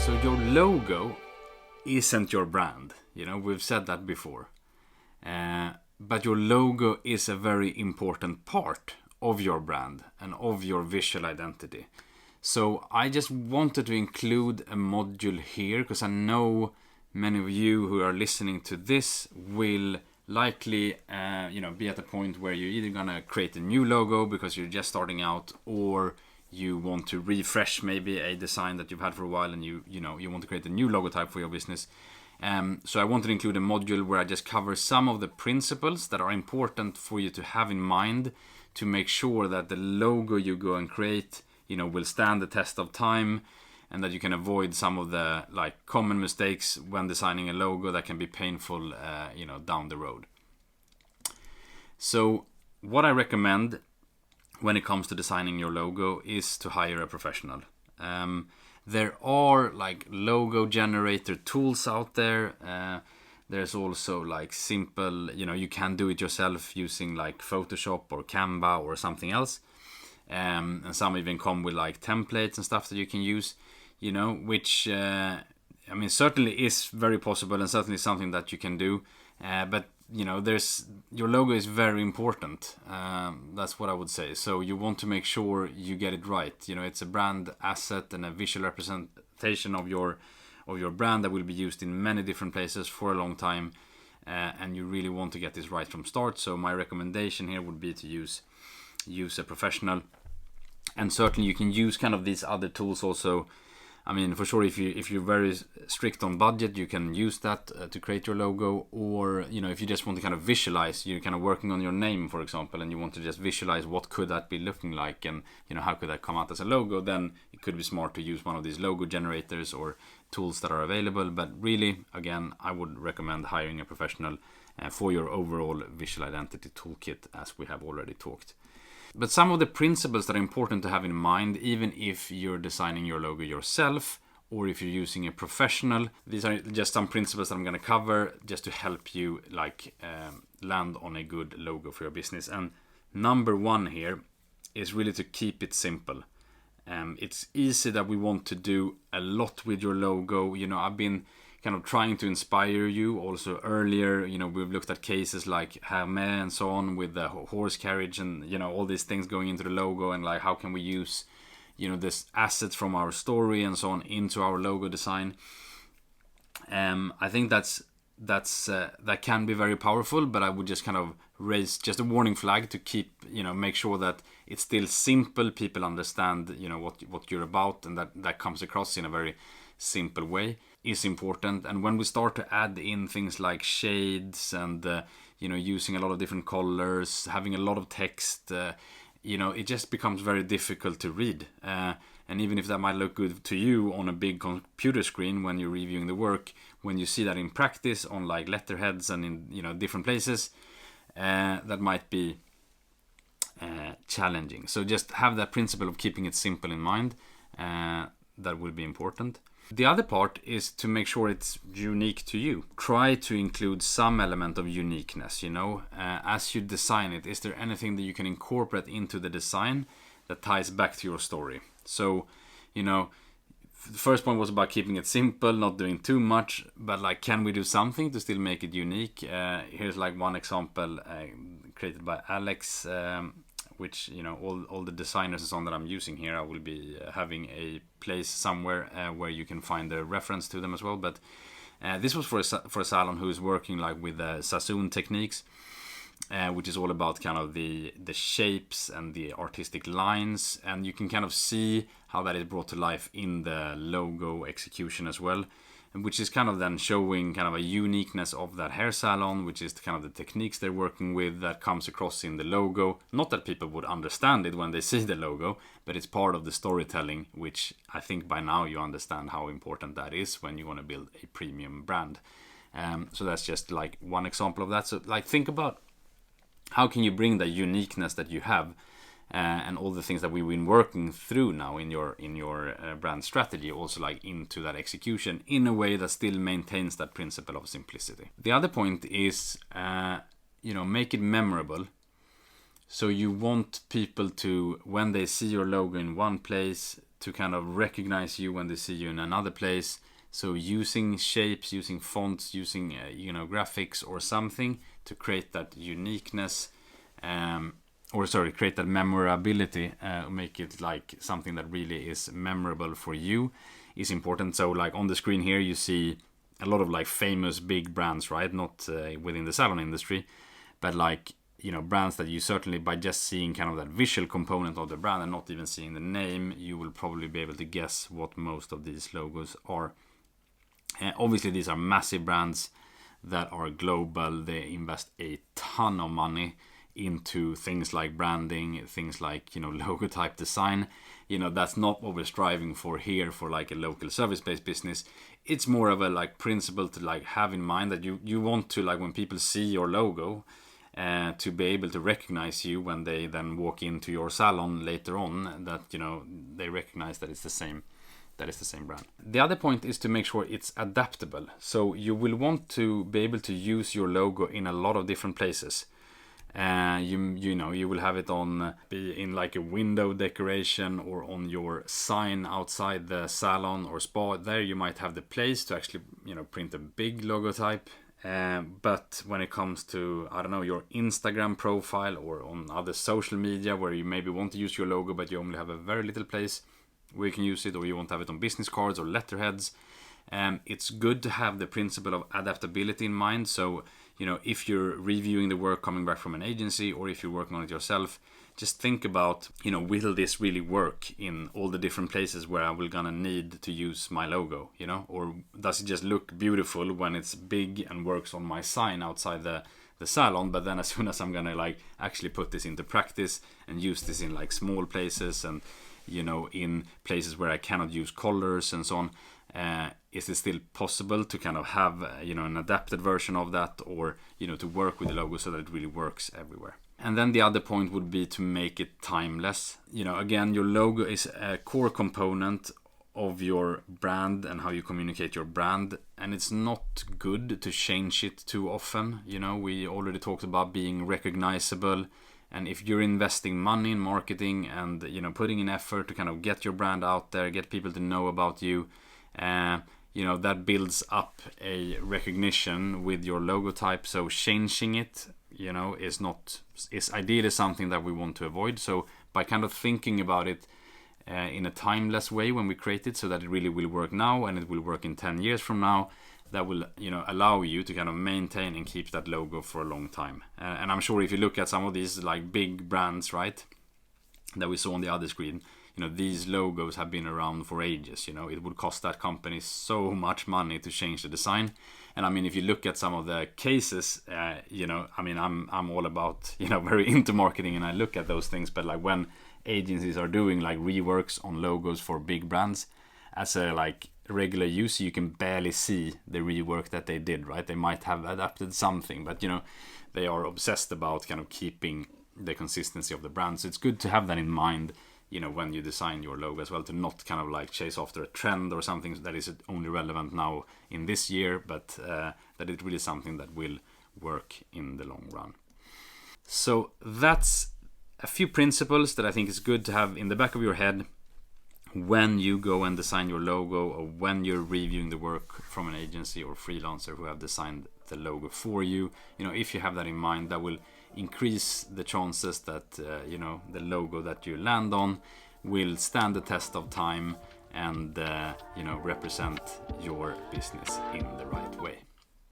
So your logo isn't your brand. You know, we've said that before. But your logo is a very important part of your brand and of your visual identity. So I just wanted to include a module here because I know many of you who are listening to this will likely be at a point where you're either gonna create a new logo because you're just starting out, or you want to refresh maybe a design that you've had for a while, and you want to create a new logotype for your business. So I wanted to include a module where I just cover some of the principles that are important for you to have in mind to make sure that the logo you go and create, will stand the test of time, and that you can avoid some of the common mistakes when designing a logo that can be painful, down the road. So what I recommend when it comes to designing your logo is to hire a professional. There are logo generator tools out there. There's also simple, you can do it yourself using Photoshop or Canva or something else. And some even come with templates and stuff that you can use, which certainly is very possible and certainly something that you can do. But your logo is very important. That's what I would say. So you want to make sure you get it right. It's a brand asset and a visual representation of your brand that will be used in many different places for a long time. And you really want to get this right from start. So my recommendation here would be to use a professional. And certainly you can use kind of these other tools also. For sure, if you're very strict on budget, you can use that to create your logo. Or, if you just want to kind of visualize, you're kind of working on your name, for example, and you want to just visualize what could that be looking like, and, how could that come out as a logo, then it could be smart to use one of these logo generators or tools that are available. But really, again, I would recommend hiring a professional for your overall visual identity toolkit, as we have already talked. But some of the principles that are important to have in mind, even if you're designing your logo yourself or if you're using a professional, these are just some principles that I'm going to cover just to help you land on a good logo for your business. And number one here is really to keep it simple. It's easy that we want to do a lot with your logo. I've been kind of trying to inspire you also earlier. We've looked at cases like Hermé and so on with the horse carriage and, all these things going into the logo, and how can we use, this assets from our story and so on into our logo design. I think that can be very powerful, but I would just kind of raise just a warning flag to keep, make sure that it's still simple. People understand, what you're about, and that comes across in a very simple way is important. And when we start to add in things like shades and using a lot of different colors, having a lot of text, it just becomes very difficult to read. And even if that might look good to you on a big computer screen when you're reviewing the work, when you see that in practice on letterheads and in different places, that might be challenging. So just have that principle of keeping it simple in mind. That will be important. The other part is to make sure it's unique to you. Try to include some element of uniqueness, as you design it. Is there anything that you can incorporate into the design that ties back to your story? So, the first point was about keeping it simple, not doing too much, but can we do something to still make it unique? Here's one example created by Alex, which all the designers and so on that I'm using here, I will be having a place somewhere where you can find a reference to them as well. But this was for a salon who is working with Sassoon techniques, which is all about kind of the shapes and the artistic lines, and you can kind of see how that is brought to life in the logo execution as well, which is kind of then showing kind of a uniqueness of that hair salon, which is kind of the techniques they're working with that comes across in the logo. Not that people would understand it when they see the logo, but it's part of the storytelling, which I think by now you understand how important that is when you want to build a premium brand. So that's just one example of that. So think about how can you bring the uniqueness that you have and all the things that we've been working through now in your brand strategy also into that execution in a way that still maintains that principle of simplicity. The other point is make it memorable. So you want people to, when they see your logo in one place, to kind of recognize you when they see you in another place. So using shapes, using fonts, using graphics or something to create that uniqueness, create that memorability, make it like something that really is memorable for you, is important. So like on the screen here you see a lot of like famous big brands, right? Not within the salon industry, but like brands that you certainly, by just seeing kind of that visual component of the brand and not even seeing the name, you will probably be able to guess what most of these logos are. Obviously these are massive brands that are global. They invest a ton of money into things like branding, things like logotype design. That's not what we're striving for here for like a local service-based business. It's more of a like principle to like have in mind that you want to, like, when people see your logo, to be able to recognize you when they then walk into your salon later on, that they recognize that it's the same brand. The other point is to make sure it's adaptable. So you will want to be able to use your logo in a lot of different places. You will have it be in like a window decoration or on your sign outside the salon or spa. There you might have the place to actually print a big logotype. But when it comes to, I don't know, your Instagram profile or on other social media where you maybe want to use your logo but you only have a very little place where you can use it, or you want to have it on business cards or letterheads, it's good to have the principle of adaptability in mind. So if you're reviewing the work coming back from an agency, or if you're working on it yourself, just think about, will this really work in all the different places where I will gonna need to use my logo, or does it just look beautiful when it's big and works on my sign outside the salon, but then as soon as I'm gonna like actually put this into practice and use this in like small places and in places where I cannot use colors and so on, is it still possible to kind of have an adapted version of that, or to work with the logo so that it really works everywhere? And then the other point would be to make it timeless. Again, your logo is a core component of your brand and how you communicate your brand, and it's not good to change it too often. We already talked about being recognizable, and if you're investing money in marketing and putting in effort to kind of get your brand out there, get people to know about you, that builds up a recognition with your logotype. So changing it is ideally something that we want to avoid. So by kind of thinking about it in a timeless way when we create it, so that it really will work now and it will work in 10 years from now, that will allow you to kind of maintain and keep that logo for a long time. And I'm sure if you look at some of these like big brands, right, that we saw on the other screen, these logos have been around for ages. It would cost that company so much money to change the design. And I mean, if you look at some of the cases, I'm all about, very into marketing, and I look at those things. But like when agencies are doing like reworks on logos for big brands, as a like regular user, you can barely see the rework that they did, right? They might have adapted something, but they are obsessed about kind of keeping the consistency of the brand. So it's good to have that in mind, when you design your logo as well, to not kind of like chase after a trend or something that is only relevant now in this year, but that it's really something that will work in the long run. So that's a few principles that I think is good to have in the back of your head when you go and design your logo, or when you're reviewing the work from an agency or freelancer who have designed the logo for you. If you have that in mind, that will increase the chances that the logo that you land on will stand the test of time and represent your business in the right way.